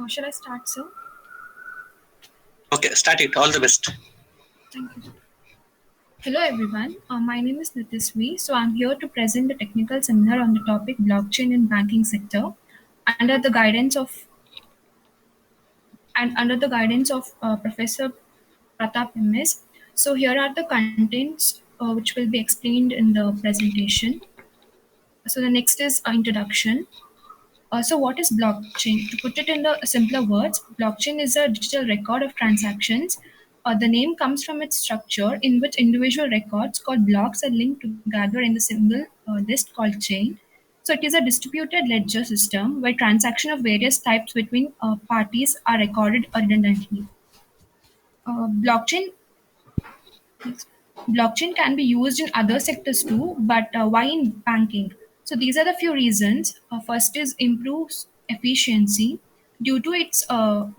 Shall I start, sir? Okay, start it. All the best. Thank you. Hello, everyone. My name is Nitisvi. So I'm here to present the technical seminar on the topic blockchain in banking sector under the guidance of Professor Pratap MS. So here are the contents which will be explained in the presentation. So the next is introduction. So what is blockchain? To put it in the simpler words, blockchain is a digital record of transactions. The name comes from its structure in which individual records called blocks are linked together in the single list called chain. So it is a distributed ledger system where transactions of various types between parties are recorded redundantly. Blockchain Blockchain can be used in other sectors too, but why in banking? So these are the few reasons. First is improves efficiency. Due to its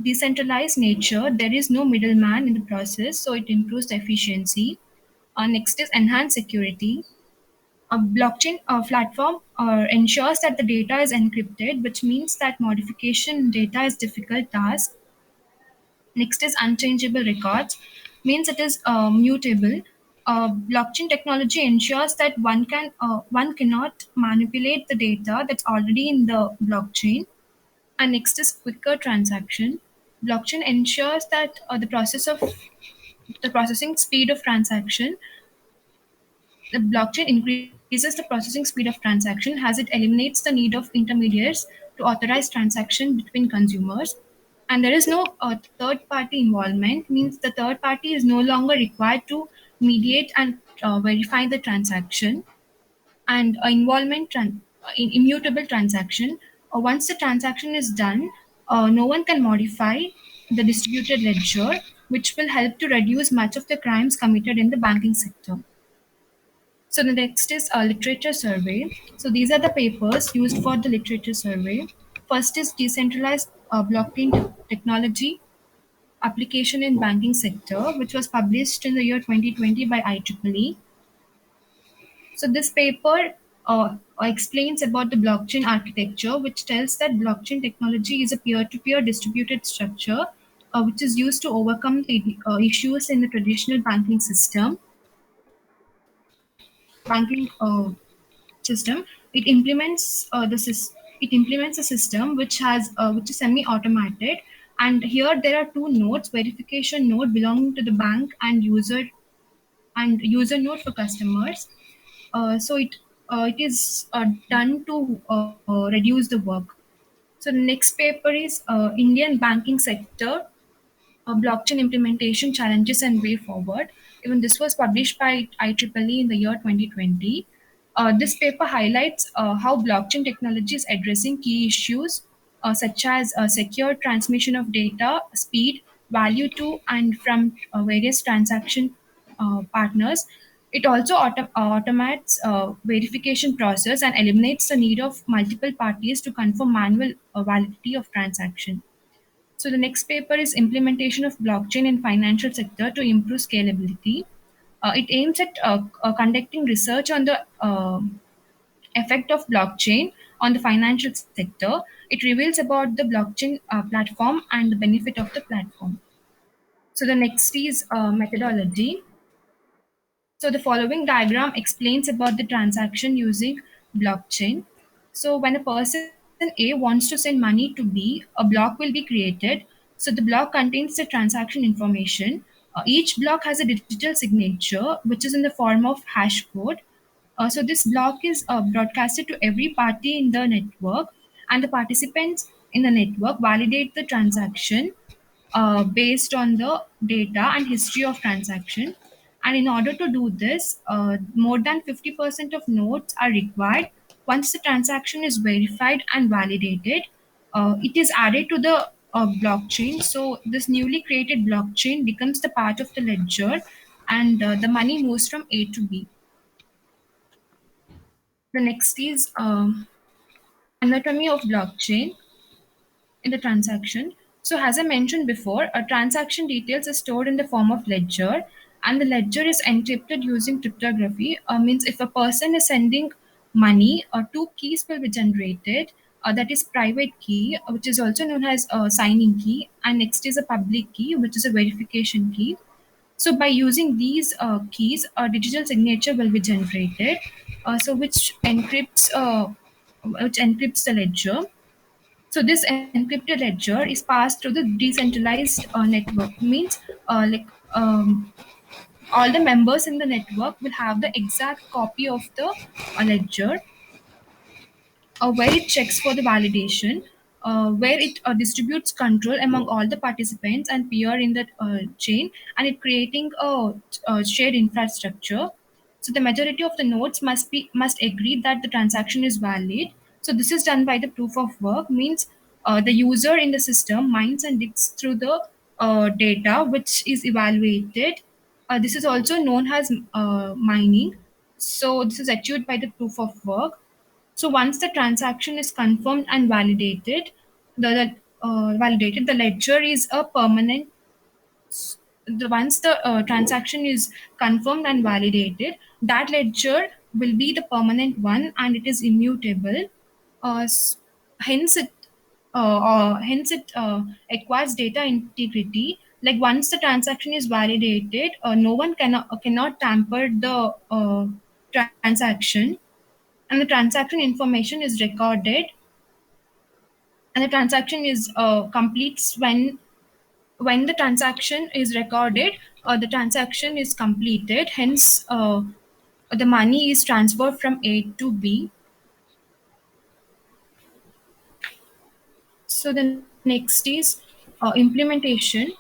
decentralized nature, there is no middleman in the process, so it improves the efficiency. Next is enhanced security. A blockchain platform ensures that the data is encrypted, which means that modification in data is difficult task. Next is unchangeable records, means it is mutable. Blockchain technology ensures that one cannot manipulate the data that's already in the blockchain. And next is quicker transaction. Blockchain ensures that the processing speed of transaction. The blockchain increases the processing speed of transaction as it eliminates the need of intermediaries to authorize transaction between consumers. And there is no third party involvement, means the third party is no longer required to mediate and verify the transaction. And immutable transaction. Once the transaction is done, no one can modify the distributed ledger, which will help to reduce much of the crimes committed in the banking sector. So the next is a literature survey. So these are the papers used for the literature survey. First is decentralized blockchain technology application in banking sector, which was published in the year 2020 by IEEE. So this paper explains about the blockchain architecture, which tells that blockchain technology is a peer-to-peer distributed structure, which is used to overcome the issues in the traditional banking system. It implements it implements a system which is semi-automated. And here there are two nodes: verification node belonging to the bank and user node for customers. So it is done to reduce the work. So the next paper is Indian banking sector blockchain implementation challenges and way forward. Even this was published by IEEE in the year 2020. This paper highlights how blockchain technology is addressing key issues such as secure transmission of data, speed, value to and from various transaction partners. It also automates verification process and eliminates the need of multiple parties to confirm manual validity of transaction. So the next paper is implementation of blockchain in financial sector to improve scalability. It aims at conducting research on the effect of blockchain on the financial sector. It reveals about the blockchain platform and the benefit of the platform. So the next is methodology. So the following diagram explains about the transaction using blockchain. So when a person A wants to send money to B, a block will be created. So the block contains the transaction information. Each block has a digital signature, which is in the form of hash code. So this block is broadcasted to every party in the network, and the participants in the network validate the transaction based on the data and history of transaction. And in order to do this, more than 50% of nodes are required. Once the transaction is verified and validated, it is added to the blockchain. So this newly created blockchain becomes the part of the ledger, and the money moves from A to B. The next is anatomy of blockchain in the transaction. So as I mentioned before, a transaction details are stored in the form of ledger, and the ledger is encrypted using cryptography. Means if a person is sending money, two keys will be generated. that is private key, which is also known as signing key, and next is a public key, which is a verification key. So by using these keys, a digital signature will be generated, so which encrypts the ledger. So this encrypted ledger is passed through the decentralized network. Means like all the members in the network will have the exact copy of the ledger, where it checks for the validation, where it distributes control among all the participants and peer in that chain, and it creating a shared infrastructure. So the majority of the nodes must agree that the transaction is valid. So this is done by the proof of work. Means the user in the system mines and digs through the data which is evaluated. This is also known as mining. So this is achieved by the proof of work. So once the transaction is confirmed and validated, the ledger is a permanent. Once the transaction is confirmed and validated, that ledger will be the permanent one and it is immutable. Uh, s- hence it acquires data integrity. Like once the transaction is validated, no one cannot tamper the transaction, and the transaction information is recorded, and the transaction is completes when the transaction is recorded, the transaction is completed. Hence the money is transferred from A to B. So the next is implementation.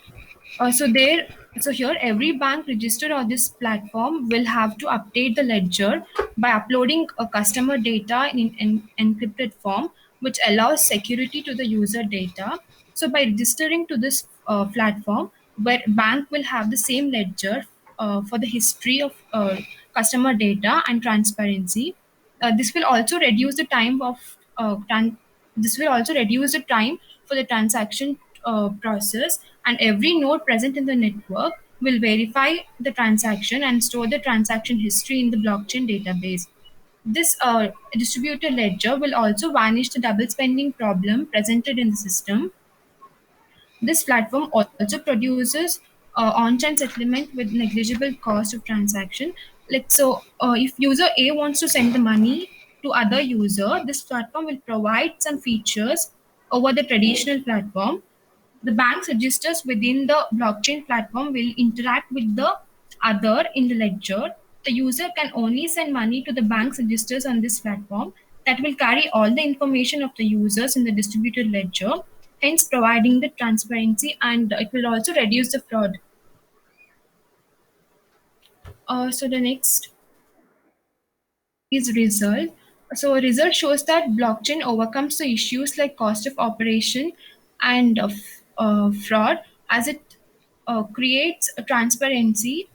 So here every bank registered on this platform will have to update the ledger by uploading a customer data in an encrypted form, which allows security to the user data. So by registering to this platform, where bank will have the same ledger for the history of customer data and transparency. This will also reduce the time of this will also reduce the time for the transaction process, and every node present in the network will verify the transaction and store the transaction history in the blockchain database. This distributed ledger will also vanish the double spending problem presented in the system. This platform also produces on-chain settlement with negligible cost of transaction. Like so, if user A wants to send the money to other user, this platform will provide some features over the traditional platform. The bank's registers within the blockchain platform will interact with the other in the ledger. The user can only send money to the bank's registers on this platform that will carry all the information of the users in the distributed ledger, hence providing the transparency, and it will also reduce the fraud. So the next is result. So a result shows that blockchain overcomes the issues like cost of operation and fraud, as it creates a transparency,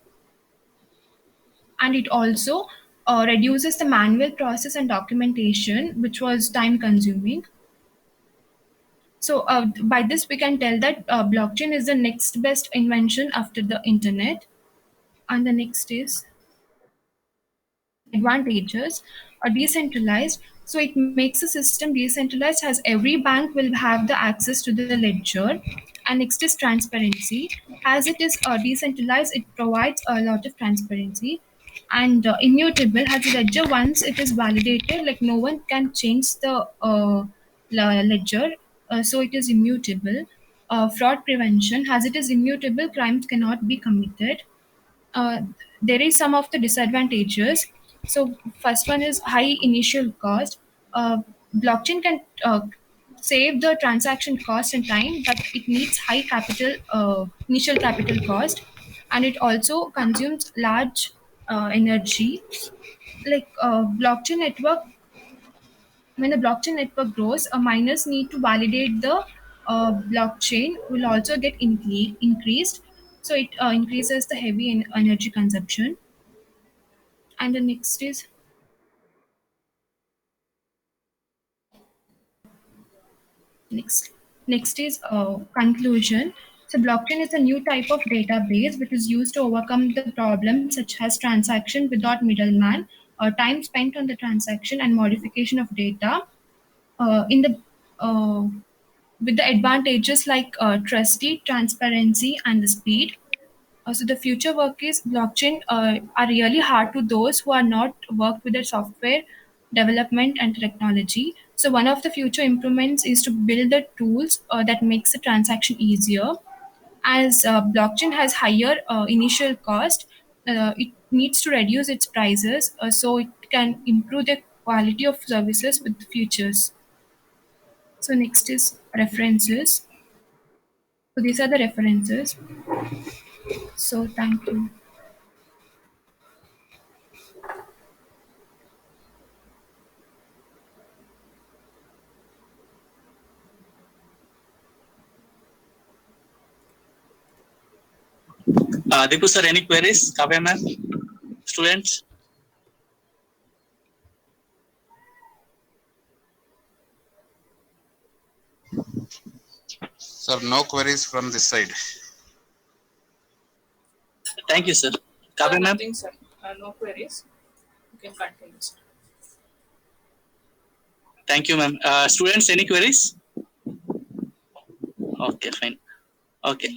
and it also reduces the manual process and documentation, which was time consuming. So by this we can tell that blockchain is the next best invention after the internet. And the next is advantages are decentralized. So it makes the system decentralized as every bank will have the access to the ledger. And next is transparency. As it is decentralized, it provides a lot of transparency. And immutable, as the ledger once it is validated, like no one can change the ledger, so it is immutable. Fraud prevention, as it is immutable, crimes cannot be committed. uh, there is some of the disadvantages. So first one is high initial cost. Blockchain can save the transaction cost and time, but it needs high capital initial capital cost, and it also consumes large energy. Like blockchain network, when the blockchain network grows, miners need to validate the blockchain will also get increased. So it increases the heavy energy consumption. And the next next is conclusion. So blockchain is a new type of database which is used to overcome the problems such as transaction without middleman, time spent on the transaction, and modification of data. in the with the advantages like trusty, transparency, and the speed. So the future work is blockchain are really hard to those who are not worked with the software development and technology. So one of the future improvements is to build the tools that makes the transaction easier. As blockchain has higher initial cost, it needs to reduce its prices so it can improve the quality of services with the futures. So next is references. So these are the references. So thank you. Dipu sir, any queries? Kavya ma'am, students? Sir, no queries from this side. Thank you, sir. Kavya ma'am? Nothing, sir. No queries. You can continue, sir. Thank you, ma'am. Students, any queries? Okay, fine. Okay.